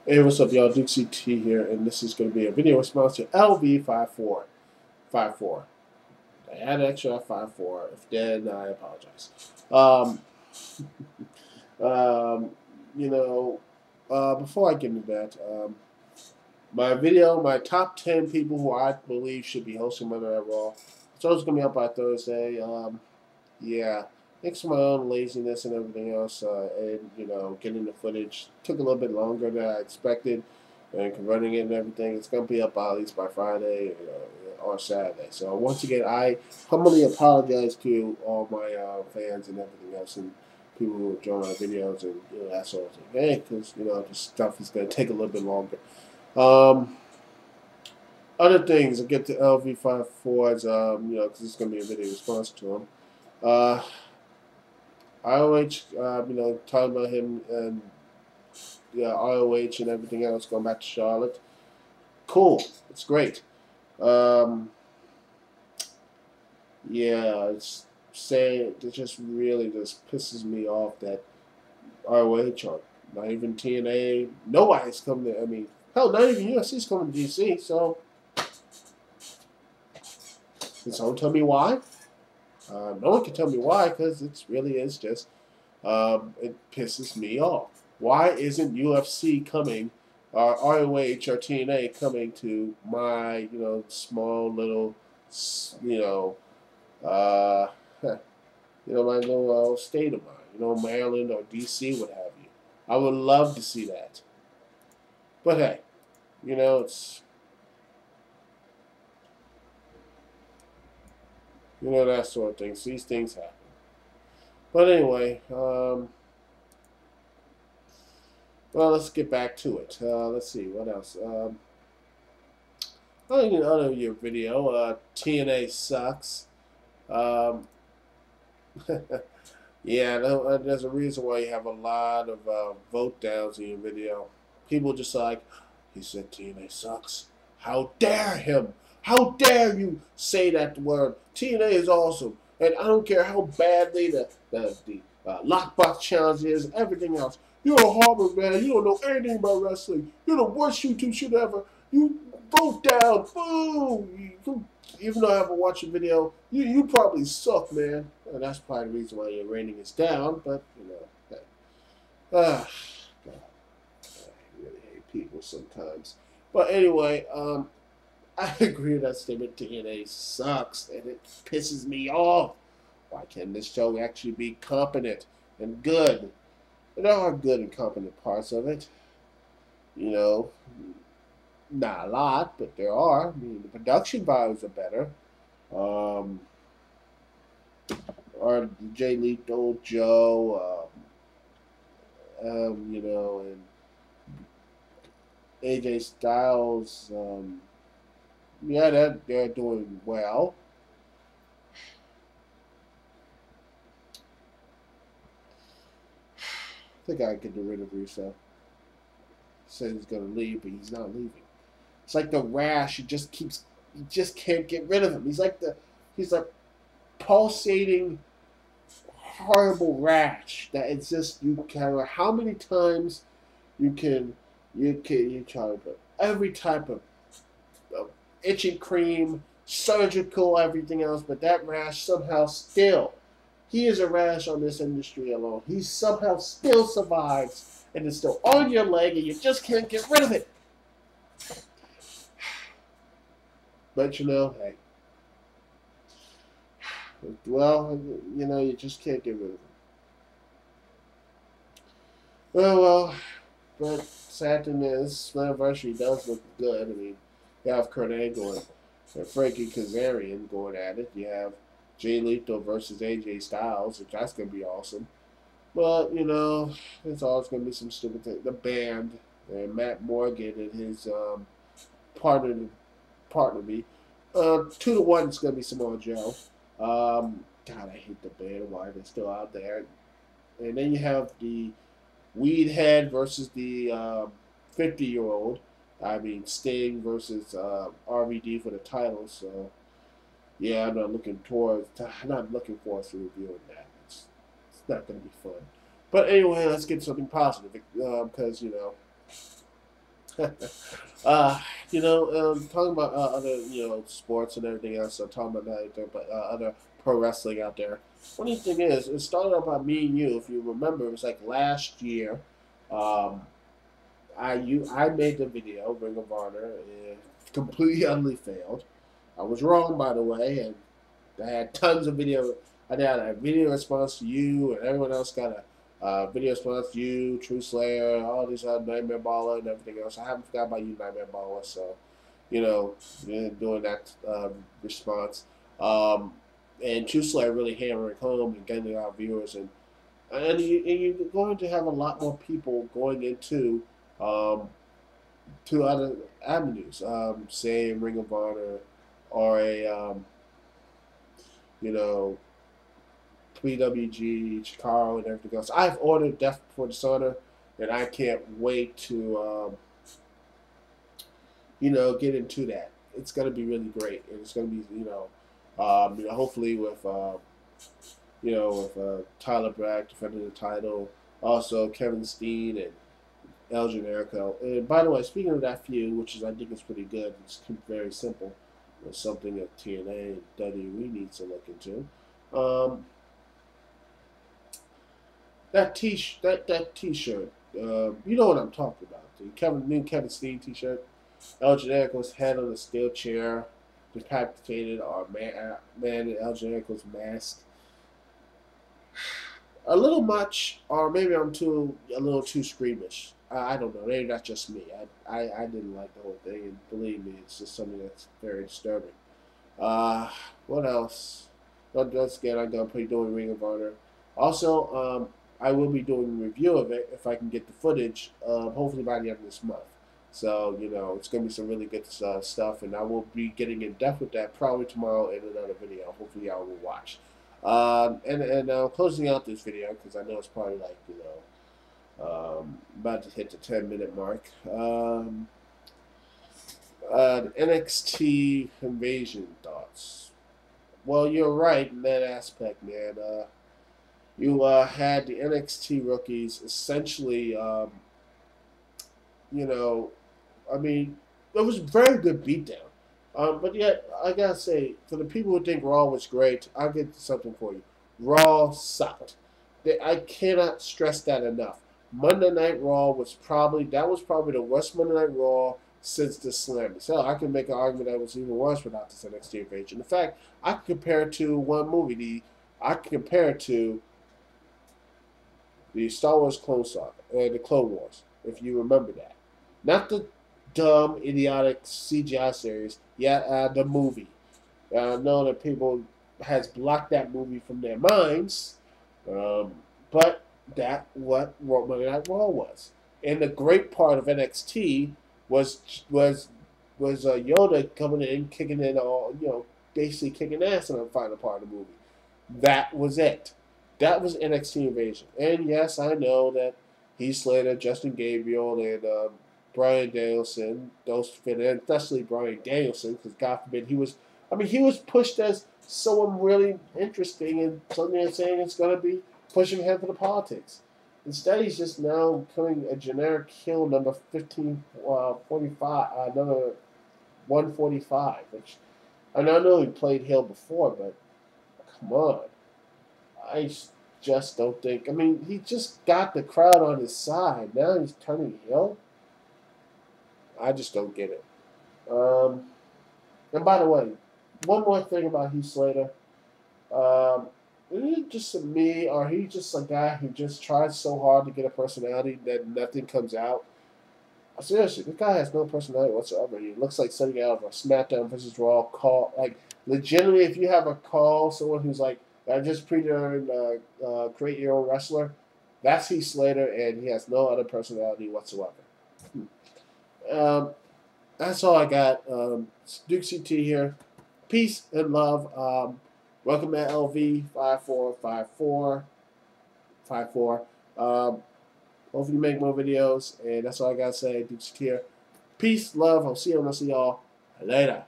Hey, what's up, y'all? Duke CT here, and this is going to be a video response to LV5454. I had extra 54. If then, I apologize. Um, um, you know, before I get into that, my top 10 people who I believe should be hosting Monday Night Raw. So it's going to be up by Thursday. Yeah, thanks to my own laziness and everything else, and getting the footage took a little bit longer than I expected, and converting it and everything. It's gonna be up at least by Friday, or Saturday. So once again, I humbly apologize to all my fans and everything else, and people who join my videos and that sort of thing. Hey, because this stuff is gonna take a little bit longer. Um, Other things, I get to LV54's, because it's gonna be a video response to them. Uh, IOH, talking about him and IOH and everything else, going back to Charlotte. Cool, it's great. Um, yeah, it's saying it just really just pisses me off that ROH or not even TNA, nobody's coming to. I mean, hell, not even UFC's coming to DC. So, can someone tell me why? No one can tell me why because it really is just it pisses me off. Why isn't UFC coming, or ROH or TNA coming to my, small little, you know, uh, my little state of mind, Maryland or DC, what have you. I would love to see that. But hey, it's, that sort of thing. So these things happen. But anyway, well, let's get back to it. Let's see, what else? Out of your video, TNA sucks. Um, yeah, there's a reason why you have a lot of vote downs in your video. People just like, he said TNA sucks. How dare him? How dare you say that word? TNA is awesome. And I don't care how badly the lockbox challenge is, everything else. You're a Harvard man. You don't know anything about wrestling. You're the worst YouTube shit ever. You vote down. Boo! Even though I haven't watched the video, you probably suck, man. And that's probably the reason why your rating is down. But hey. God, I really hate people sometimes. But anyway, I agree with that statement. TNA sucks, and it pisses me off. Why can't this show actually be competent and good? There are good and competent parts of it. You know, not a lot, but there are. I mean, the production values are better. Um, or Jay Lethal, Joe, and AJ Styles. Yeah, they're doing well. I think I could get rid of Russo. He said he's gonna leave, but he's not leaving. It's like the rash. You just can't get rid of him. He's like pulsating, horrible rash that it's just you can. How many times you try to put every type of itching cream, surgical, everything else, but that rash somehow still. He is a rash on this industry alone. He somehow still survives and is still on your leg, and you just can't get rid of it. But hey, well, you just can't get rid of him. Well, but sad thing is, Slammiversary does look good. I mean, you have Kurt Angle and Frankie Kazarian going at it. You have Jay Lethal versus AJ Styles, which that's going to be awesome. But, there's always going to be some stupid thing. The band, and Matt Morgan and his partner me. 2-1 is going to be Samoa Joe. God, I hate the band. Why they're still out there. And then you have the Weed Head versus the 50-year-old. I mean, Sting versus RVD for the title. So, yeah, I'm not looking forward to reviewing that. It's not going to be fun. But anyway, let's get something positive because uh, talking about other, sports and everything else. So talking about that, but other pro wrestling out there. Funny thing is, it started out by me and you. If you remember, it was like last year. Um, I made the video, Ring of Honor. It completely utterly failed. I was wrong, by the way, and I had tons of video. I had a video response to you, and everyone else got a video response to you, True Slayer, all these other Nightmare Baller, and everything else. I haven't forgot about you, Nightmare Baller. So, doing that response. Um, and True Slayer really hammering home and getting our viewers, and you're going to have a lot more people going into um, to other avenues, say Ring of Honor or a you know PWG, Chikaro, and everything else. I've ordered Death Before Dishonor, and I can't wait to get into that. It's gonna be really great, and it's gonna be hopefully with Tyler Black defending the title, also Kevin Steen and El Generico. And by the way, speaking of that feud, which is I think is pretty good, it's very simple. It's something that TNA and WWE needs to look into. Um, that T-shirt, you know what I'm talking about. The new Kevin Steen T-shirt. El Generico's head on a steel chair, decapitated, or man in El Generico's mask. A little much, or maybe I'm a little too squeamish. I don't know. Maybe that's just me. I didn't like the whole thing, and believe me, it's just something that's very disturbing. Uh, what else? Once again, I'm gonna be doing Ring of Honor. Also, I will be doing a review of it if I can get the footage. Hopefully by the end of this month. So it's gonna be some really good stuff, and I will be getting in depth with that probably tomorrow in another video. Hopefully, y'all will watch. And closing out this video because I know it's probably like about to hit the 10-minute mark. NXT Invasion thoughts. Well, you're right in that aspect, man. You had the NXT rookies essentially, I mean, it was a very good beatdown. But yet, I gotta say, for the people who think Raw was great, I'll get something for you. Raw sucked. I cannot stress that enough. Monday Night Raw was probably the worst Monday Night Raw since the Slam. So I can make an argument that it was even worse without this NXT invasion. In fact, I can compare it to one movie. I can compare it to the Star Wars Clone Saga, the Clone Wars, if you remember that. Not the dumb, idiotic CGI series, yet the movie. I know that people has blocked that movie from their minds, but that what Monday Night Raw was. And the great part of NXT was Yoda coming in, kicking in all, basically kicking ass in the final part of the movie. That was it. That was NXT Invasion. And yes, I know that Heath Slater, Justin Gabriel, and Bryan Danielson, those fit in, especially Bryan Danielson, because God forbid he was pushed as someone really interesting and something that's saying it's going to be pushing him to the politics. Instead, he's just now becoming a generic heel number 1545, number 145, which I know he played heel before, but come on. I just don't think. I mean, he just got the crowd on his side. Now he's turning heel. I just don't get it. And by the way, one more thing about Heath Slater. Is it just me, or he just a guy who just tries so hard to get a personality that nothing comes out? Seriously, this guy has no personality whatsoever. He looks like something out of a SmackDown versus Raw call. Like, legitimately, if you have a call, someone who's like, I just pre-turned create your own wrestler, that's Heath Slater, and he has no other personality whatsoever. That's all I got. Duke CT here. Peace and love. Welcome at LV 545454. Hopefully you make more videos, and that's all I gotta say. Duke CT here. Peace, love. I'll see y'all later.